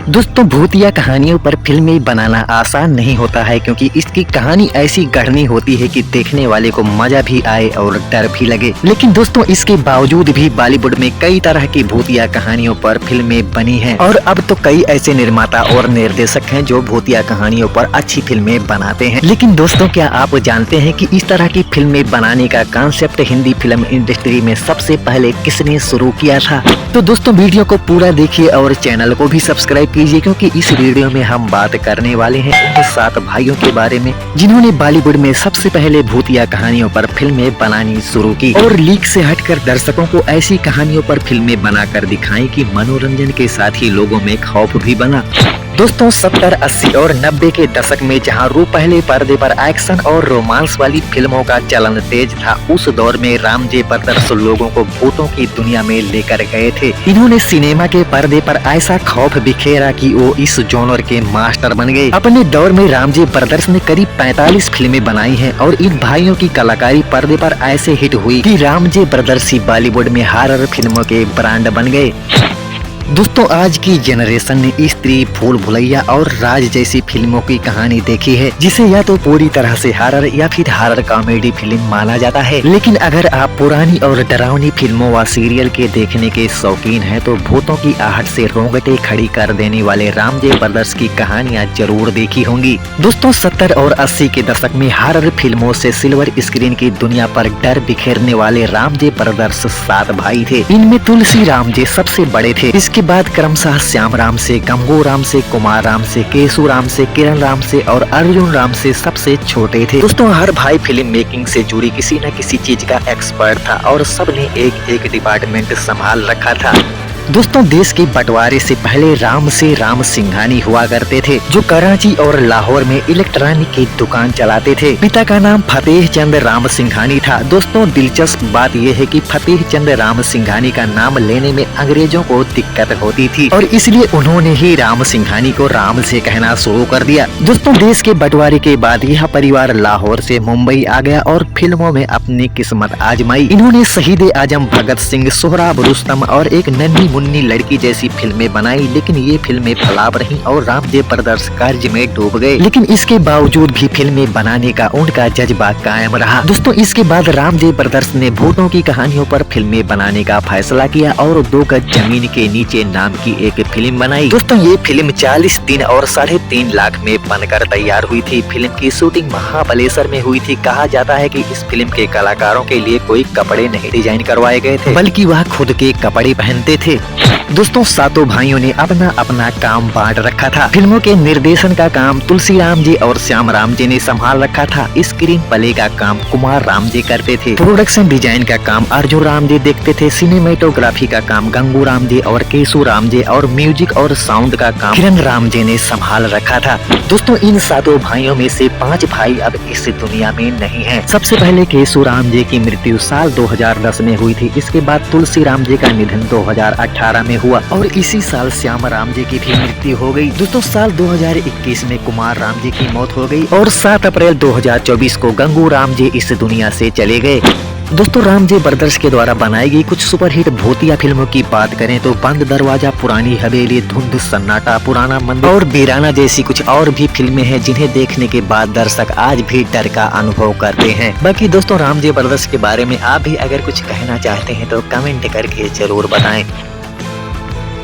दोस्तों भूतिया कहानियों पर फिल्में बनाना आसान नहीं होता है क्योंकि इसकी कहानी ऐसी गढ़नी होती है कि देखने वाले को मजा भी आए और डर भी लगे। लेकिन दोस्तों इसके बावजूद भी बॉलीवुड में कई तरह की भूतिया कहानियों पर फिल्में बनी हैं और अब तो कई ऐसे निर्माता और निर्देशक हैं जो भूतिया कहानियों पर अच्छी फिल्में बनाते हैं। लेकिन दोस्तों क्या आप जानते हैं कि इस तरह की फिल्में बनाने का कॉन्सेप्ट हिंदी फिल्म इंडस्ट्री में सबसे पहले किसने शुरू किया था? तो दोस्तों वीडियो को पूरा देखिए और चैनल को भी सब्सक्राइब कीजिए क्योंकि इस वीडियो में हम बात करने वाले हैं उन 7 भाइयों के बारे में जिन्होंने बॉलीवुड में सबसे पहले भूतिया कहानियों पर फिल्में बनानी शुरू की और लीक से हटकर दर्शकों को ऐसी कहानियों पर फिल्में बनाकर दिखाएं कि मनोरंजन के साथ ही लोगों में खौफ भी बना। दोस्तों 70, 80 और 90 के दशक में जहां पहले पर्दे पर एक्शन और रोमांस वाली फिल्मों का चलन तेज था, उस दौर में रामजे ब्रदर्स लोगों को भूतों की दुनिया में लेकर गए थे। इन्होंने सिनेमा के पर्दे पर ऐसा खौफ बिखेरा कि वो इस जॉनर के मास्टर बन गए। अपने दौर में रामजे ब्रदर्स ने करीब 45 फिल्में बनाई हैं और इन भाइयों की कलाकारी पर्दे पर ऐसे हिट हुई कि रामजे ब्रदर्स ही बॉलीवुड में हॉरर फिल्मों के ब्रांड बन गए। दोस्तों आज की जनरेशन ने स्त्री, भूल भुलैया और राज जैसी फिल्मों की कहानी देखी है जिसे या तो पूरी तरह से हॉरर या फिर हॉरर कॉमेडी फिल्म माना जाता है। लेकिन अगर आप पुरानी और डरावनी फिल्मों व सीरियल के देखने के शौकीन हैं तो भूतों की आहट से रोंगटे खड़ी कर देने वाले रामजे ब्रदर्स की कहानियां जरूर देखी होंगी। दोस्तों 70 और 80 के दशक में हॉरर फिल्मों से सिल्वर स्क्रीन की दुनिया पर डर बिखेरने वाले रामजे ब्रदर्स 7 भाई थे। इनमें तुलसी रामजे सबसे बड़े थे। इसके बाद क्रमशः श्याम राम से, गंगू राम से, कुमार राम से, केशु राम से, किरण राम से और अर्जुन राम से सबसे छोटे थे। दोस्तों हर भाई फिल्म मेकिंग से जुड़ी किसी न किसी चीज का एक्सपर्ट था और सबने एक डिपार्टमेंट संभाल रखा था। दोस्तों देश के बंटवारे से पहले राम से राम सिंघानी हुआ करते थे जो कराची और लाहौर में इलेक्ट्रॉनिक की दुकान चलाते थे। पिता का नाम फतेह चंद राम सिंघानी था। दोस्तों दिलचस्प बात यह है कि फतेह चंद राम सिंघानी का नाम लेने में अंग्रेजों को दिक्कत होती थी और इसलिए उन्होंने ही राम सिंघानी को राम से कहना शुरू कर दिया। दोस्तों देश के बंटवारे के बाद यह परिवार लाहौर से मुंबई आ गया और फिल्मों में अपनी किस्मत आजमाई। इन्होंने शहीद आजम भगत सिंह, सोहराब रुस्तम और एक नन्ही मुन्नी लड़की जैसी फिल्में बनाई, लेकिन ये फिल्में फ्लॉप रहीं और रामजे ब्रदर्स कर्ज में डूब गए। लेकिन इसके बावजूद भी फिल्में बनाने का उनका जज्बा कायम रहा। दोस्तों इसके बाद रामजे ब्रदर्स ने भूतों की कहानियों पर फिल्में बनाने का फैसला किया और 2 गज जमीन के नीचे नाम की एक फिल्म बनाई। दोस्तों ये फिल्म 40 दिन और 3.5 लाख में बनकर तैयार हुई थी। फिल्म की शूटिंग महाबलेश्वर में हुई थी। कहा जाता है कि इस फिल्म के कलाकारों के लिए कोई कपड़े नहीं डिजाइन करवाए गए थे बल्कि वह खुद के कपड़े पहनते थे। दोस्तों 7 भाइयों ने अपना अपना काम बांट रखा था। फिल्मों के निर्देशन का काम तुलसी रामजे और श्याम रामजे ने संभाल रखा था। स्क्रीन प्ले का काम कुमार रामजे करते थे। प्रोडक्शन डिजाइन का काम अर्जुन रामजे देखते थे। सिनेमेटोग्राफी का काम गंगू रामजे और केशु रामजे और म्यूजिक और साउंड का काम किरण रामजे ने संभाल रखा था। दोस्तों इन 7 भाइयों में से 5 भाई अब इस दुनिया में नहीं हैं। सबसे पहले केशु रामजे की मृत्यु साल 2010 में हुई थी। इसके बाद तुलसी रामजे का निधन 2018 में हुआ और इसी साल श्याम रामजे की भी मृत्यु हो गई। दोस्तों साल 2021 में कुमार रामजे की मौत हो गई और 7 अप्रैल 2024 को गंगू रामजे इस दुनिया से चले गए। दोस्तों रामजे ब्रदर्स के द्वारा बनाई गई कुछ सुपरहिट भूतिया फिल्मों की बात करें तो बंद दरवाजा, पुरानी हवेली, धुंध, सन्नाटा, पुराना मंदिर और वीराना जैसी कुछ और भी फिल्में हैं जिन्हें देखने के बाद दर्शक आज भी डर का अनुभव करते हैं। बाकी दोस्तों रामजे ब्रदर्स के बारे में आप भी अगर कुछ कहना चाहते हैं तो कमेंट करके जरूर बताएं।